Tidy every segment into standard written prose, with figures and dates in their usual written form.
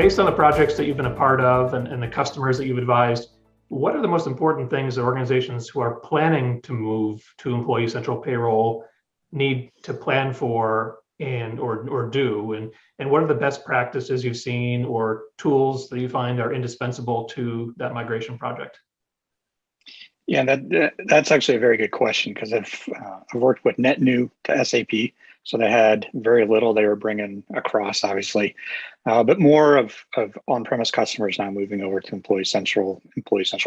based on the projects that you've been a part of and the customers that you've advised, what are the most important things that organizations who are planning to move to Employee Central Payroll need to plan for and or do? And what are the best practices you've seen or tools that you find are indispensable to that migration project? Yeah, that's actually a very good question, because I've worked with net new to SAP, so they had very little they were bringing across, obviously, but more of on-premise customers now moving over to Employee Central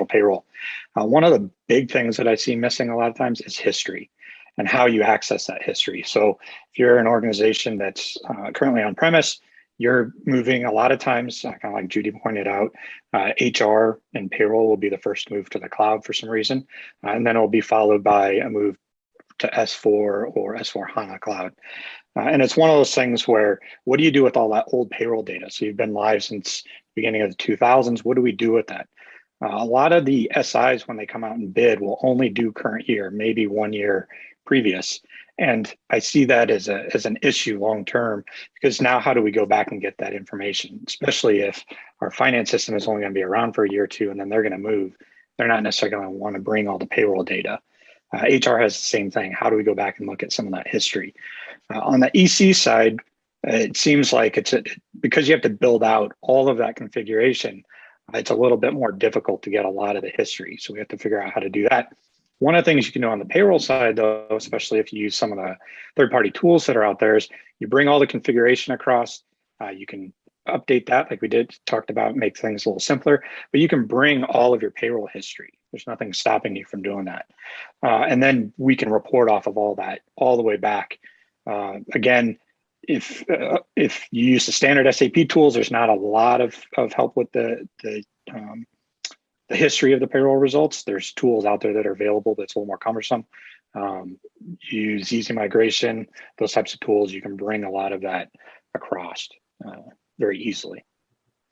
Payroll. One of the big things that I see missing a lot of times is history and how you access that history. So if you're an organization that's currently on-premise, you're moving a lot of times, kind of like Judy pointed out, HR and payroll will be the first move to the cloud for some reason, and then it'll be followed by a move to S4 or S4 HANA Cloud. And it's one of those things where, what do you do with all that old payroll data? So you've been live since the beginning of the 2000s. What do we do with that? A lot of the SIs, when they come out and bid, will only do current year, maybe 1 year previous. And I see that as an issue long term, because now how do we go back and get that information, especially if our finance system is only going to be around for a year or two and then they're going to move. They're not necessarily going to want to bring all the payroll data. HR has the same thing. How do we go back and look at some of that history? On the EC side, it seems like because you have to build out all of that configuration, it's a little bit more difficult to get a lot of the history. So we have to figure out how to do that. One of the things you can do on the payroll side, though, especially if you use some of the third-party tools that are out there, is you bring all the configuration across. You can update that like we talked about, make things a little simpler, but you can bring all of your payroll history. There's nothing stopping you from doing that. And then we can report off of all that all the way back. Again, if you use the standard SAP tools, there's not a lot of help with the history of the payroll results. There's tools out there that are available that's a little more cumbersome. Use Easy Migration, those types of tools. You can bring a lot of that across very easily.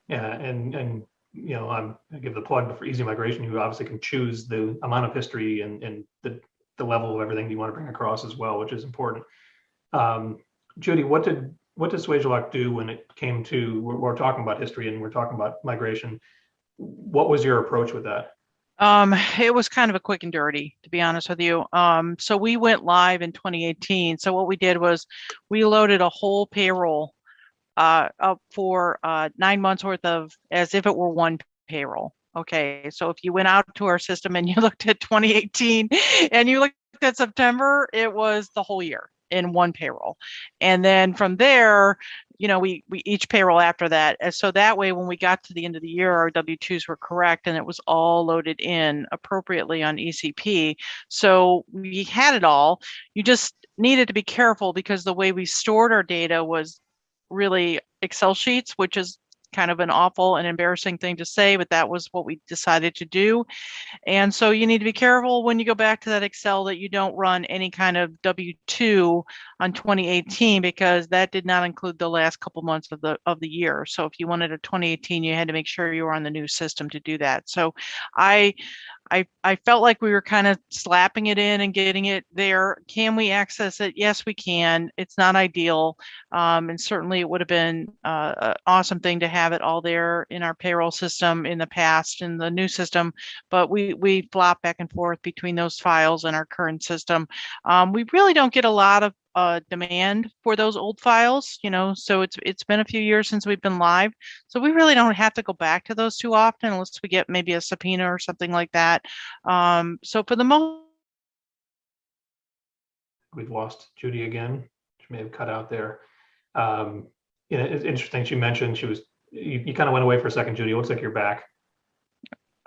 Yeah, and you know, I give the plug for Easy Migration. You obviously can choose the amount of history and the level of everything you want to bring across as well, which is important. Judy, what did Swagelok do when it came to, we're talking about history and we're talking about migration? What was your approach with that? It was kind of a quick and dirty, to be honest with you. So we went live in 2018. So what we did was we loaded a whole payroll up for 9 months worth of, as if it were one payroll. Okay, so if you went out to our system and you looked at 2018 and you looked at September, it was the whole year in one payroll. And then from there, you know, we each payroll after that. And so that way, when we got to the end of the year, our W-2s were correct and it was all loaded in appropriately on ECP. So we had it all. You just needed to be careful, because the way we stored our data was really Excel sheets, which is kind of an awful and embarrassing thing to say, but that was what we decided to do. And so you need to be careful when you go back to that Excel that you don't run any kind of W-2 on 2018, because that did not include the last couple months of the year. So if you wanted a 2018, you had to make sure you were on the new system to do that. So I felt like we were kind of slapping it in and getting it there. Can we access it? Yes, we can. It's not ideal. And certainly it would have been an awesome thing to have it all there in our payroll system in the past, in the new system. But we flop back and forth between those files and our current system. We really don't get a lot of demand for those old files, you know, so it's been a few years since we've been live. So we really don't have to go back to those too often unless we get maybe a subpoena or something like that. So for the most, we've lost Judy again. She may have cut out there. You know, it's interesting. She mentioned you kind of went away for a second, Judy. It looks like you're back.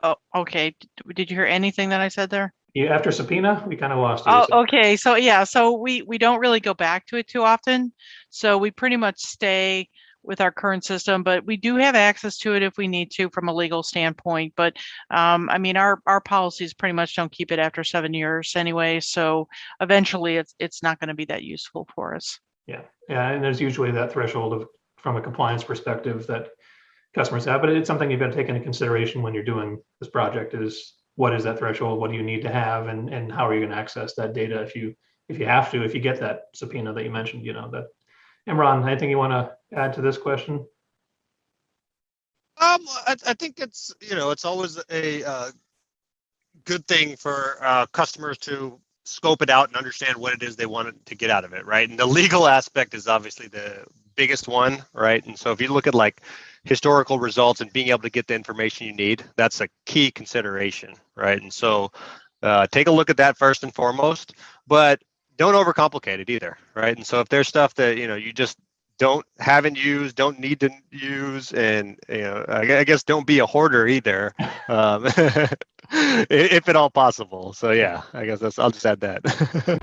Oh, okay. Did you hear anything that I said there? Yeah, after subpoena, we kind of lost you. Oh, okay. So yeah, so we don't really go back to it too often. So we pretty much stay with our current system, but we do have access to it if we need to from a legal standpoint. But I mean, our policies pretty much don't keep it after 7 years anyway. So eventually it's not going to be that useful for us. Yeah. And there's usually that threshold from a compliance perspective that customers have, but it's something you've got to take into consideration when you're doing this project is, what is that threshold? What do you need to have? And how are you going to access that data if you if you get that subpoena that you mentioned, you know, that. Imran, anything you want to add to this question? I think it's, it's always a good thing for customers to scope it out and understand what it is they want to get out of it, right? And the legal aspect is obviously the biggest one, right? And so if you look at like historical results and being able to get the information you need, that's a key consideration, right? And so take a look at that first and foremost, but don't overcomplicate it either, right? And so if there's stuff that, you just haven't used, don't need to use, and I guess don't be a hoarder either, if at all possible. So yeah, I guess I'll just add that.